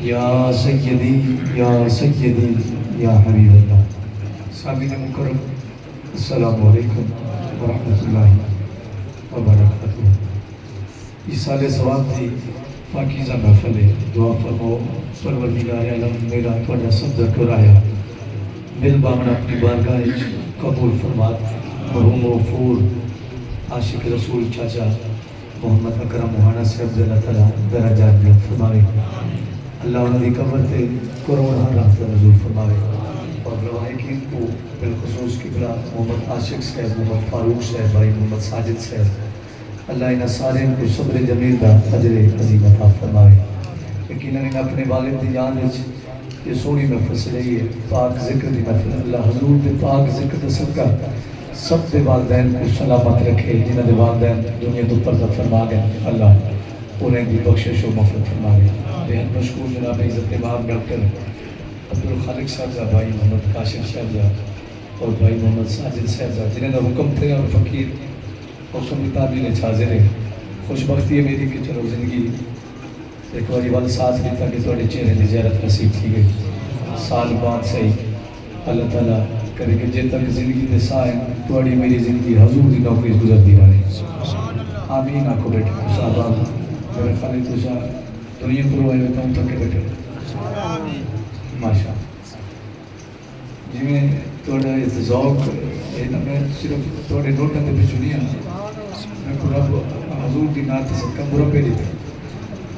یا سیدی یا سیدی یا حبیب اللہ. سامعین مکرم، السلام علیکم ورحمۃ اللہ وبرکاتہ. اس سال ثواب تھی پاکیزہ محفل ہے. دعا فرماؤ پروردگار عالم میرا تھوڑا صدر کرایا مل بامنا اپنی بارگاہ قبول فرمات. مرحوم غفور عاشق رسول چاچا محمد اکرم موہانا صاحب سے اللہ تعالیٰ درجات بلند فرماوے. اللہ انہوں دی قبر تے کروڑاں رحمت نزول فرماوے. اور روایقین کو بالخصوص قبلہ محمد عاشق صاحب، محمد فاروق صاحب، بھائی محمد ساجد صاحب، اللہ انہاں سارے کو صبر جمیل دا اجر عظیم عطا فرماوے. یقیناً انہاں اپنے والد دی یاد وچ یہ سونی محفل سجائی ہے، پاک ذکر دی محفل. اللہ حضور دے پاک ذکر دا صدقہ سب دے والدین کو سلامت رکھے. جنہاں دے والدین دنیا تو پردہ فرما گئے، اللہ انہیں بھی بخشش و مغفرت فرما گئے. بہت مشکور جناب عزت امام ڈاکٹر عبدالخالق صاحبزادہ، بھائی محمد کاشف صاحبزادہ اور بھائی محمد ساجد صاحبزادہ جنہیں دا حکم تھے اور فقیر حکم کی تعمیل حاضر ہے. خوش بختی ہے میری کہ چلو زندگی ایک باری وال ساتھ لیتا کہ تھوڑے چہرے کی زیارت نصیب تھی گئی. سال بعد صحیح اللہ تعالیٰ کرے کہ جے تک زندگی دے سائیں تھوڑی میری زندگی حضور دی نوکری گزر دی رہے. آمین. آنکھو بیٹھے کسا باب میرے خالی تجھا دنیا پر ہوئے ہوتا ہوں تک بیٹھے ماشاء جی میں تھوڑا ذوق ہے نا. میں صرف تھوڑے نوٹوں کے پچھو نہیں آنا. میں کو رب حضور دی نات صدقہ مربے دیتے.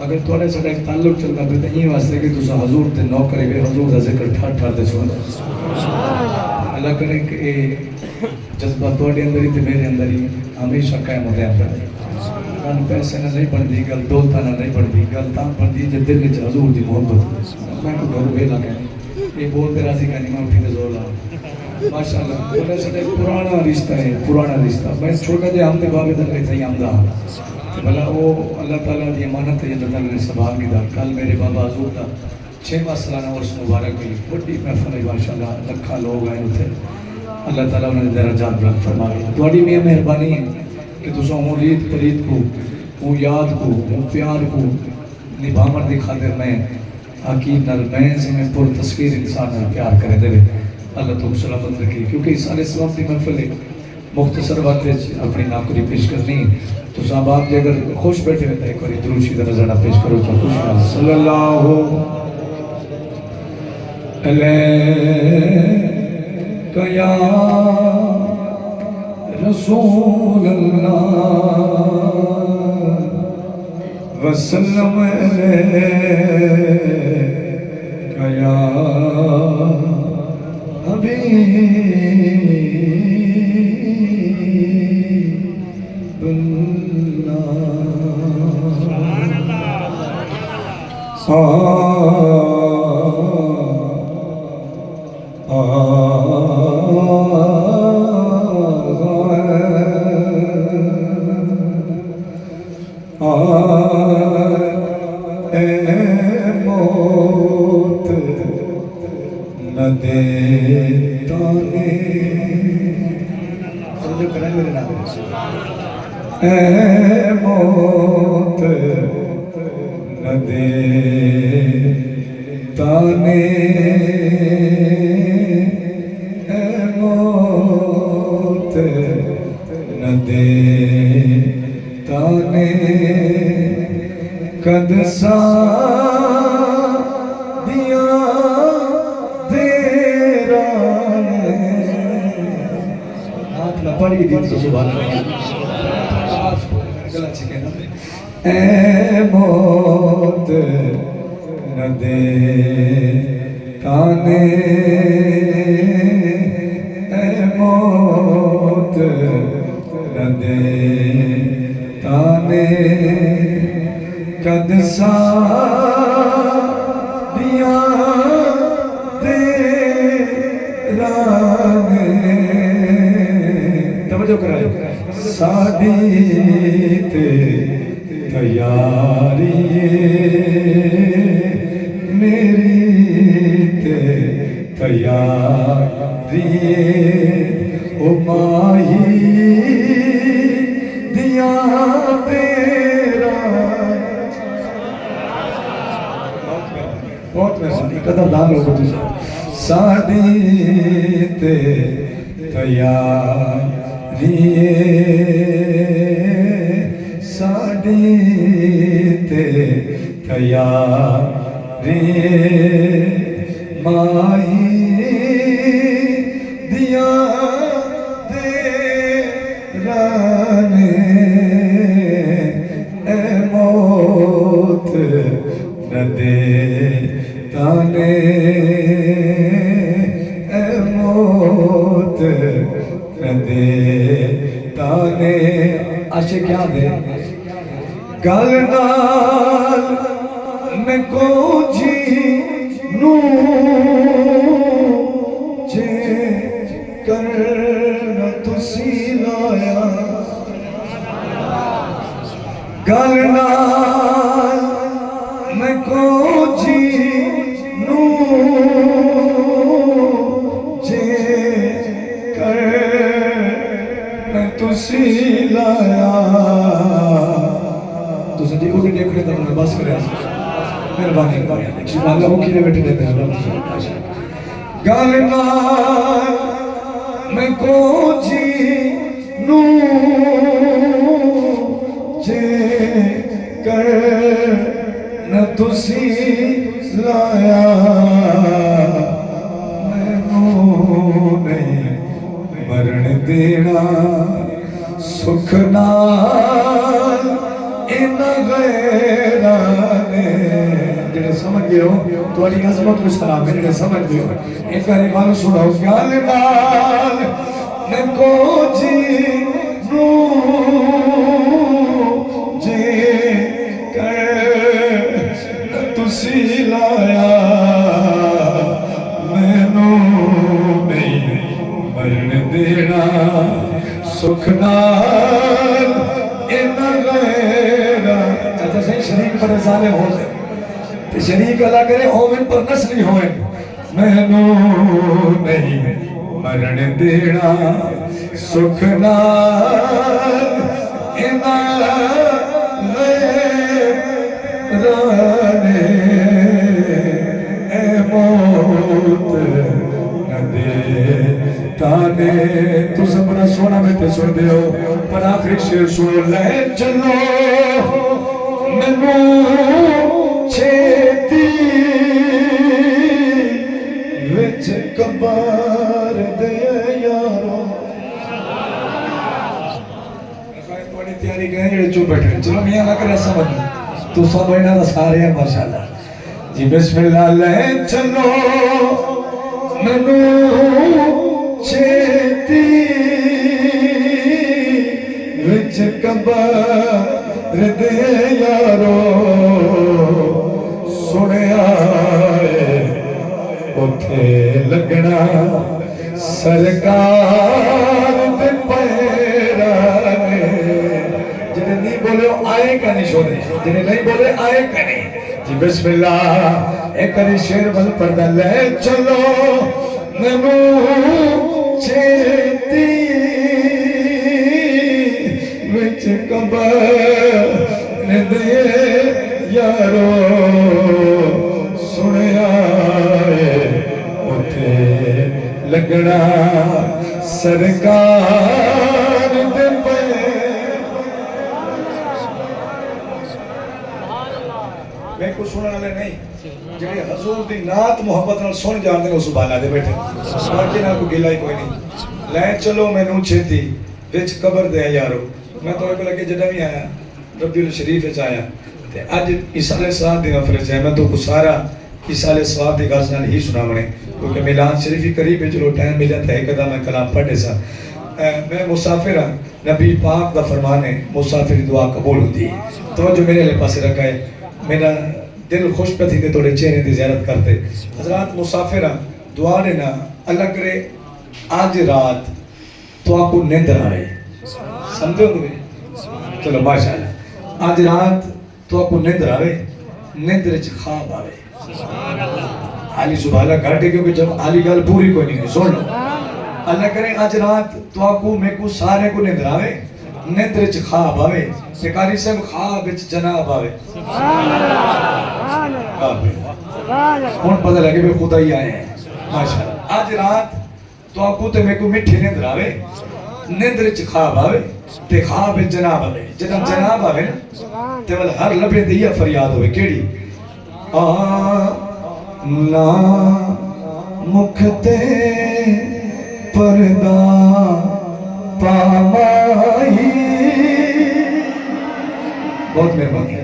اگر تھوڑے ساڑھا ایک تعلق چلتا پہ تو یہ واسطے کہ تسا حضور تے نو کرے گئے، حضور دا ذکر ٹھار ٹھار دے سونا. اللہ کرے کہ اے جذبہ تھوڑے اندر ہی تے میرے اندر ہی ہمیشہ قائم ہوتے ہیں. گل پیسے نہ نہیں بن دی، گل دولتہ نہ نہیں بن دی، گل تاں بن دی جب دل میں حضور دی محبت. میں کو گھر بے لگا یہ بولتے راضی کہانی میں اٹھی دے زور لا ماشاءاللہ. تھوڑے ساڑھا پرانا رشتہ ہے، پرانا رشتہ. میں چھوٹا جے ہم دے بابے در لیتا ہی آمدہ بھلا وہ اللہ تعالیٰ دی امانت ہے. اللہ تعالیٰ نے سبحان کی دا کل میرے بابا حضور دا 6واں سالانہ ورس مبارک ہوئی. بڑی محفل ہے ماشاءاللہ، لکھا لوگ آئے ہوتے. اللہ تعالیٰ انہوں نے درجات بلند فرمائے. تھوڑی میں مہربانی ہے کہ تسا مرید پرید کو وہ یاد کو وہ پیار کو نبھامر دی خاطر میں عقید نال میں سے میں پر تصویر انسان نال پیار کرے دے. اللہ تم سلامت رکھے. کیونکہ اس سارے سواب دی محفل ہے مختصر وقت اپنی ناکری پیش کرنی. تو صاحب آپ جے اگر خوش بیٹھے ہوئے ایک باری درود شریف نظرانہ پیش کرو تو خوش نال صلی اللہ علیہ یا رسول اللہ وسلم علیہ یا حبیب اللہ. اے موت نہ دیتا نے اے موت نہ دیتا نے اے موت نہ دیتا نے کد سا دیا تیرا نے. ہاتھ نہ پڑی دی تو سبحان اللہ. اے موت نہ دیتا نے اے موت نہ دیتا نے کد سا دیا تیرا نے. توجہ کرائے ساڑی تے تیاری میری تے تیاری او ماہی دیا تیرا بہت مہربانی قدردان لوگوں تجھے ساڈی تے تیاری ساڈی تے تیاری مائی دیا دیرانے اے موت نہ دے تانے اے موت نہ دے تانے عاشق کیا دے گل نال میں کو جی نو جے کرنا تسی لایا گل نال میں کو جی نو جے کرنا تسی لایا تو سنجی کو بھی دیکھنے تھا میں بس کریا مہربانی اللہ وہ کیلے بیٹھے دیتے ہیں گل نال میں کو جی نو جے کر نہ تسی لایا میں نہیں مرن دینا سکھ نال ان غیرانے جنہیں سمجھ گئے ہو تو علی عظمت کو سلام ہے جنہیں سمجھ گئے ہو ایک بار ایمانو سناؤ گال نال میں کو جی نو جے کر تسی لایا میں نہیں مرن دینا سکھ نال ان غیرہ چاچا صحیح شریک بڑے ظالم ہو جائے کہ شریک اللہ کرے ہومن پر نسلی ہوئے میں نہیں مرن دینا سکھ نال ان غیرانے اے موت نہ دے تانے تو سب بڑا سونا میں تے سن دے ہو پر آخری شیر سن لے چلو میں چھیتی وچ کبار دے یارو تھوڑی تیاری کریں جڑے چوپ بیٹھے چلو میاں نہ کرے سمجھ تو سب اینا دا سارے ہیں ماشاءاللہ جی بسم اللہ لے چلو میں چھیتی وچ کبار دے یارو سنیا اتھے لگنا سرکار دے پیرانے جنہیں نہیں بولے آئے کا نہیں شونے جنہیں نہیں بولے آئے کا نہیں جی بسم اللہ ایک کری شیر بل پردہ لے چلو میں چھیتی وچ کبار دے یارو سنیا اتھے لگنا سرکار دے میں کو سننے والے نہیں جڑے حضور دی نعت محبت نال سن جاندے نے سبحان اللہ دے بیٹھے باقی نال کوئی گلا ہی کوئی نہیں لے چلو مینوں چھتی وچ قبر دے یارو میں تو کو لگے جڑا بھی آیا ربیع الشریف وچ آیا تے اج عیسی علیہ السلام دی محفل ہے میں تو کو سارا عیسی علیہ السلام دی غزل نال ہی سناونے کیونکہ میلاد شریف قریب ہے چلو ٹائم مل جاتا ہے ایک میں کلام پڑھے سا میں مسافر ہوں نبی پاک دا فرمان ہے مسافر دعا قبول ہوتی ہے توجہ میرے لئے پاسے رکھا ہے میرا دل خوش پہ تھی کہ توڑے چہرے دی زیارت کرتے حضرات مسافر ہوں دعا دینا اللہ کرے آج رات تو آپ کو نیندر آئے سمجھو تمہیں چلو ماشاءاللہ آج رات تو آپ کو نیندر آئے نیندر چھ خواب آئے عالی سبحان اللہ کر دے کیونکہ جب عالی گل پوری کوئی نہیں سن لو اللہ کرے آج رات تو آپ کو میں کو سارے کو نیندر آئے نیندر چھ خواب آئے سکاری صاحب خواب چھ جناب آئے ہوں پتہ لگے بھی خدا ہی آئے ہیں ماشاءاللہ. آج رات تو آپ کو تے میں کو میٹھی نیندر آوے, نیندر چ خواب آوے تے خواب جناب آوے, جناب جناب آوے نا تے ول ہر لبے تے یہ فریاد ہوئے کیڑی نا مکھتے پردہ پامائی. بہت مہربانی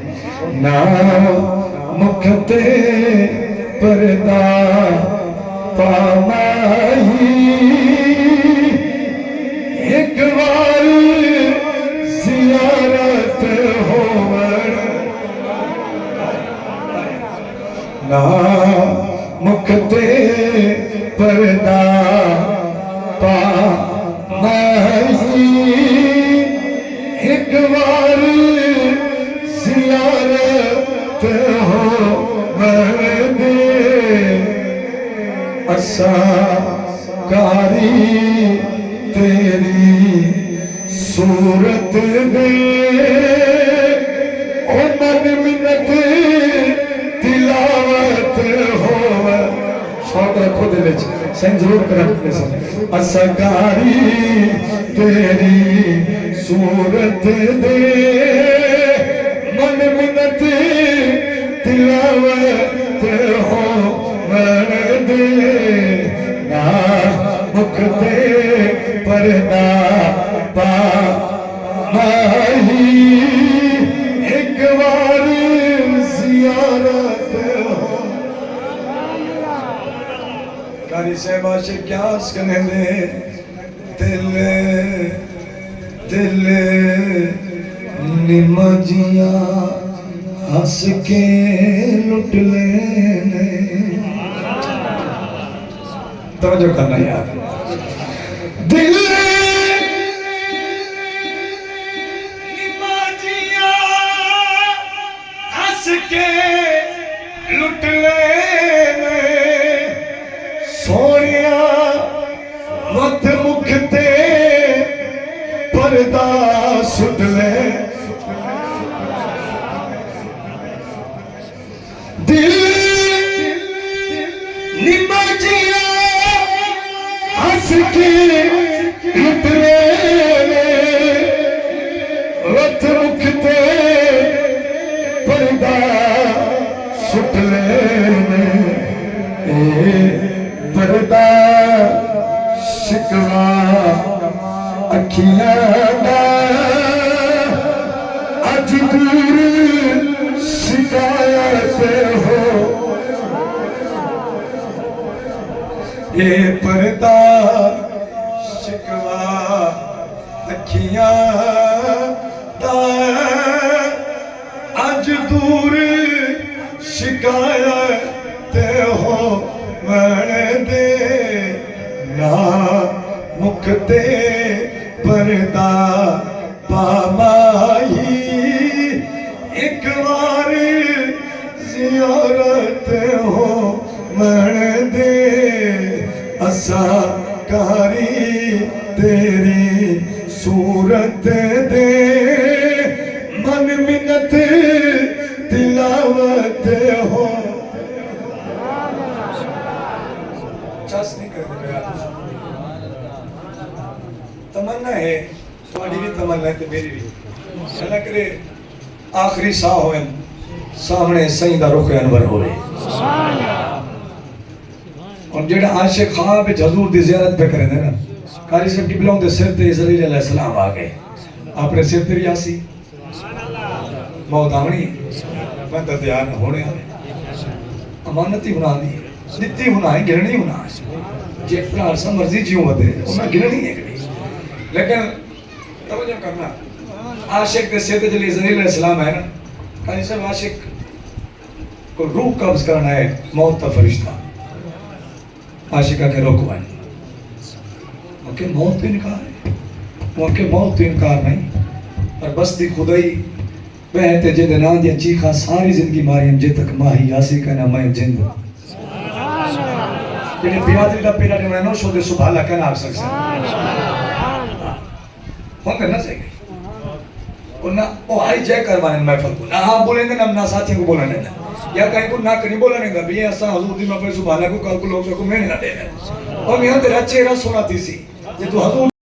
نا مکھتے پردہ پامائی, ایک بار زیارت ہوور نا مکھتے پردہ پامائی, ایک بار زیارت ہوور کاری تیری صورت دے او من منت تلاوت ہووے. شوق رکھو دل وچ سین ضرور کرتے سن. کاری تیری صورت دے من منت تلاوت ہووے نا مکھتے پردہ پامائی, ایک بار زیارت ہو. قاری صاحب عاشق کیا سکنے دے دل دل نمجیاں ہس کے لٹ لینے. توجہ کرنا یار. دل نمازیاں ہس کے لٹ لینے, سونیا وقت مکھتے پردہ سٹ لے. دل نمازیاں ہس کے لٹ لینے, وقت مکھتے پردہ سٹ لینے, پردہ شکوا اکھیاں دا اج دور شکایت ہو. یہ پردہ شکوا اکھیاں دا اج دور شکایت ہو من دے نا مکھتے پردہ پامائی, ایک بار زیارت ہو من دے. کاری تیری صورت دے من منت تلاوت ہو. چس نہیں کرتے تمنا ہے تمہاری بھی تمنا ہے تو میری بھی. اللہ کرے آخری ساہ ہوئے سامنے سائیں دا رخ انور ہوئے. اور جڑا عاشق خواب حضور دی زیارت پہ کریں دے نا, قاری صاحب کی بلاؤں دے سر تے اسرائیل علیہ السلام آگئے. آپ نے سر تے بھی آسی موت آمنی بندہ دیار ہونے آئے. امانتی ہونا دی جتی ہونا ہے گرنی ہونا ہے. جی اپنا عرصہ مرضی جیوں بدے انہاں گرنی ہے کبھی. لیکن توجہ کرنا عاشق دے سر تے جلی اسرائیل علیہ السلام ہے نا, قاری صاحب عاشق کو روح قبض کرنا ہے موت تا فرشتہ. عاشقہ کے روکوائیں کہ موت تو انکار ہے, کہ موت تو انکار نہیں, اور بستی خدائی بہتے جد نان دیا چیخا ساری زندگی ماریم جے تک ماہی آسی کہنا میں جند. جنہیں بیادری دا پیرا نے نو شو دے سبحالہ کہنا آپ سکتے ہیں ہوں کرنا چاہیے. وہ ہائی جیک کروانے محفل کو نہ آپ بولیں گے نہ ساتھیوں کو بولنے دیں یا کہیں کو نہ نہیں بولنے گا بھی ایسا حضور دی محفل سبحانہ کو کل کو لوگ کو میں نہ دے اور میاں تیرا چہرہ سونا تھی سی یہ تو حضور